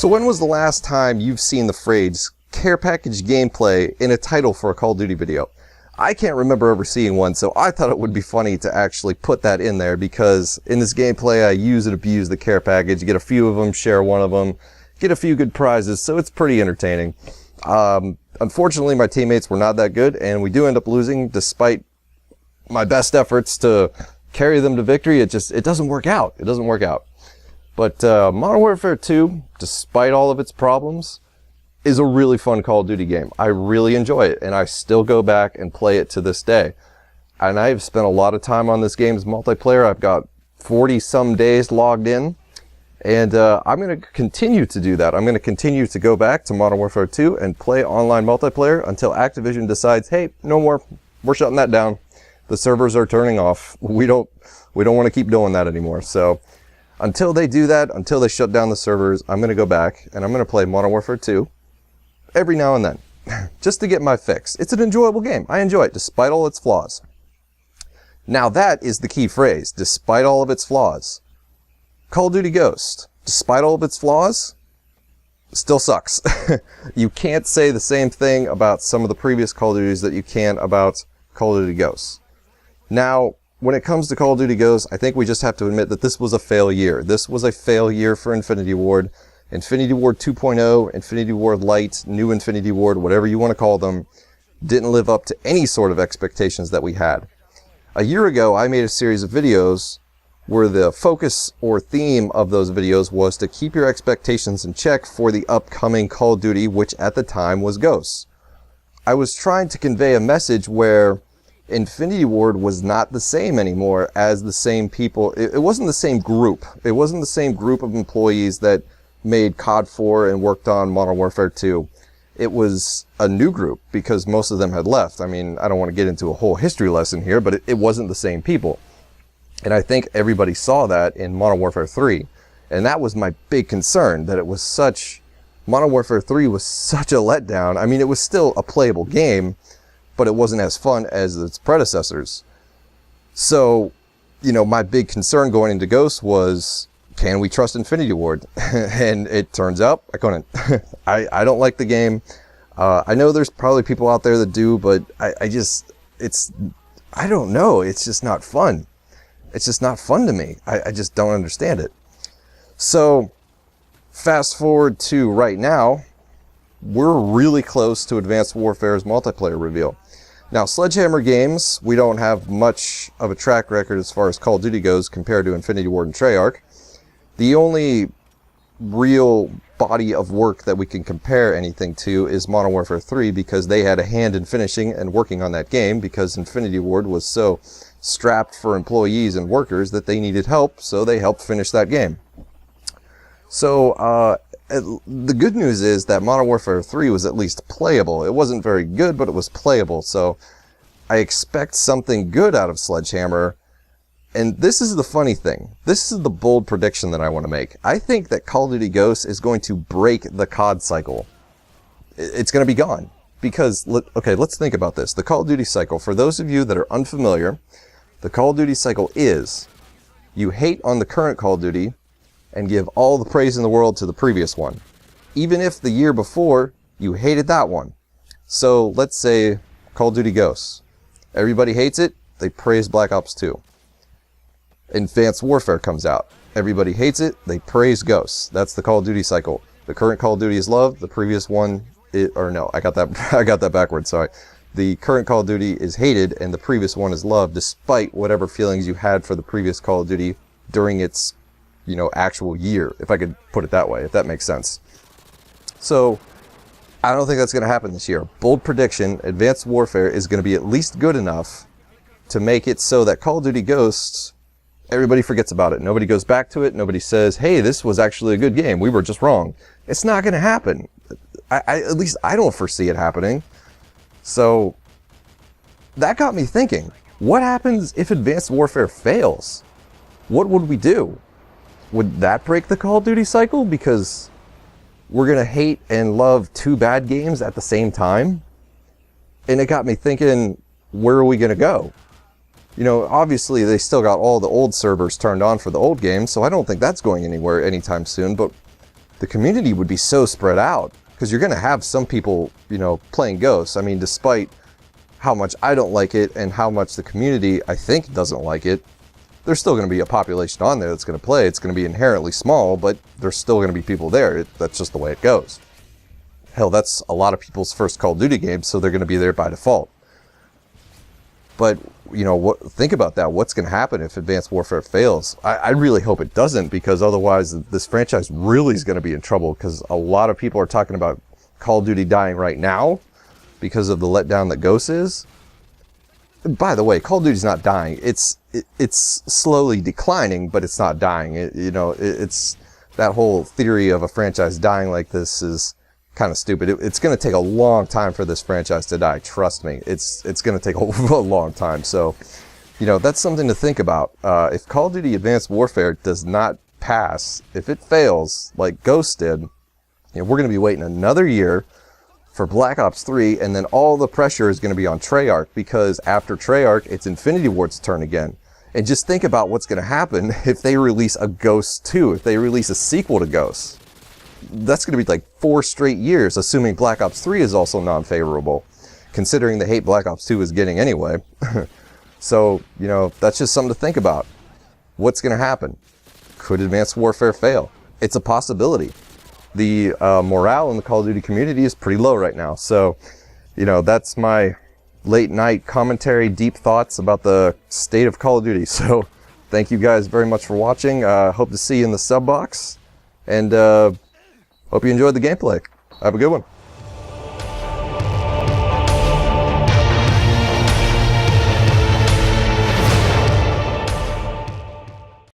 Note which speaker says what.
Speaker 1: So when was the last time you've seen the phrase care package gameplay in a title for a Call of Duty video? I can't remember ever seeing one, so I thought it would be funny to actually put that in there, because in this gameplay I use and abuse the care package, get a few of them, share one of them, get a few good prizes, so it's pretty entertaining. Unfortunately, my teammates were not that good, and we do end up losing despite my best efforts to carry them to victory. It doesn't work out. It doesn't work out. But Modern Warfare 2, despite all of its problems, is a really fun Call of Duty game. I really enjoy it, and I still go back and play it to this day. And I've spent a lot of time on this game's multiplayer. I've got 40-some days logged in, and I'm going to continue to do that. I'm going to continue to go back to Modern Warfare 2 and play online multiplayer until Activision decides, hey, no more. We're shutting that down. The servers are turning off. We don't want to keep doing that anymore. So until they do that, until they shut down the servers, I'm going to go back and I'm going to play Modern Warfare 2 every now and then, just to get my fix. It's an enjoyable game. I enjoy it, despite all its flaws. Now that is the key phrase, despite all of its flaws. Call of Duty Ghost, despite all of its flaws, still sucks. You can't say the same thing about some of the previous Call of Duties that you can about Call of Duty Ghosts. Now, when it comes to Call of Duty Ghosts, I think we just have to admit that this was a fail year. This was a fail year for Infinity Ward. Infinity Ward 2.0, Infinity Ward Lite, New Infinity Ward, whatever you want to call them, didn't live up to any sort of expectations that we had. A year ago, I made a series of videos where the focus or theme of those videos was to keep your expectations in check for the upcoming Call of Duty, which at the time was Ghosts. I was trying to convey a message where Infinity Ward was not the same anymore as the same people. It wasn't the same group. It wasn't the same group of employees that made COD 4 and worked on Modern Warfare 2. It was a new group because most of them had left. I mean, I don't want to get into a whole history lesson here, but it wasn't the same people. And I think everybody saw that in Modern Warfare 3. And that was my big concern, that it was Modern Warfare 3 was such a letdown. I mean, it was still a playable game, but it wasn't as fun as its predecessors. So, my big concern going into Ghosts was, can we trust Infinity Ward? And it turns out I couldn't. I don't like the game. I know there's probably people out there that do, but I don't know. It's just not fun. It's just not fun to me. I just don't understand it. So, fast forward to right now, we're really close to Advanced Warfare's multiplayer reveal. Now, Sledgehammer Games, we don't have much of a track record as far as Call of Duty goes compared to Infinity Ward and Treyarch. The only real body of work that we can compare anything to is Modern Warfare 3, because they had a hand in finishing and working on that game, because Infinity Ward was so strapped for employees and workers that they needed help, so they helped finish that game. So, the good news is that Modern Warfare 3 was at least playable. It wasn't very good, but it was playable, so I expect something good out of Sledgehammer. And this is the funny thing. This is the bold prediction that I want to make. I think that Call of Duty Ghosts is going to break the COD cycle. It's going to be gone. Because, okay, let's think about this. The Call of Duty cycle, for those of you that are unfamiliar, the Call of Duty cycle is, you hate on the current Call of Duty and give all the praise in the world to the previous one. Even if the year before, you hated that one. So, let's say Call of Duty Ghosts. Everybody hates it, they praise Black Ops 2. Advanced Warfare comes out. Everybody hates it, they praise Ghosts. That's the Call of Duty cycle. The current Call of Duty is loved, the previous one, I got that backwards, sorry. The current Call of Duty is hated, and the previous one is loved, despite whatever feelings you had for the previous Call of Duty during its, actual year, if I could put it that way, if that makes sense. So, I don't think that's going to happen this year. Bold prediction, Advanced Warfare is going to be at least good enough to make it so that Call of Duty Ghosts, everybody forgets about it. Nobody goes back to it. Nobody says, hey, this was actually a good game. We were just wrong. It's not going to happen. At least I don't foresee it happening. So, that got me thinking, what happens if Advanced Warfare fails? What would we do? Would that break the Call of Duty cycle? Because we're going to hate and love two bad games at the same time? And it got me thinking, where are we going to go? Obviously they still got all the old servers turned on for the old games, so I don't think that's going anywhere anytime soon, but the community would be so spread out, because you're going to have some people, you know, playing Ghosts. I mean, despite how much I don't like it and how much the community, I think, doesn't like it, there's still going to be a population on there that's going to play. It's going to be inherently small, but there's still going to be people there. That's just the way it goes. Hell, that's a lot of people's first Call of Duty game, so they're going to be there by default. But, you know, think about that. What's going to happen if Advanced Warfare fails? I really hope it doesn't, because otherwise this franchise really is going to be in trouble, because a lot of people are talking about Call of Duty dying right now because of the letdown that Ghosts is. By the way, Call of Duty's not dying. It's slowly declining, but it's not dying. It's that whole theory of a franchise dying like this is kind of stupid. It's going to take a long time for this franchise to die. Trust me, it's going to take a long time. So, you know, that's something to think about. If Call of Duty Advanced Warfare does not pass, if it fails like Ghost did, you know, we're going to be waiting another year for Black Ops 3, and then all the pressure is going to be on Treyarch, because after Treyarch, it's Infinity Ward's turn again. And just think about what's going to happen if they release a Ghost 2, if they release a sequel to Ghost. That's going to be like 4 straight years, assuming Black Ops 3 is also non-favorable, considering the hate Black Ops 2 is getting anyway. So, you know, that's just something to think about. What's going to happen? Could Advanced Warfare fail? It's a possibility. The morale in the Call of Duty community is pretty low right now. So, you know, that's my late night commentary, deep thoughts about the state of Call of Duty. So, thank you guys very much for watching. Hope to see you in the sub box. And hope you enjoyed the gameplay. Have a good one.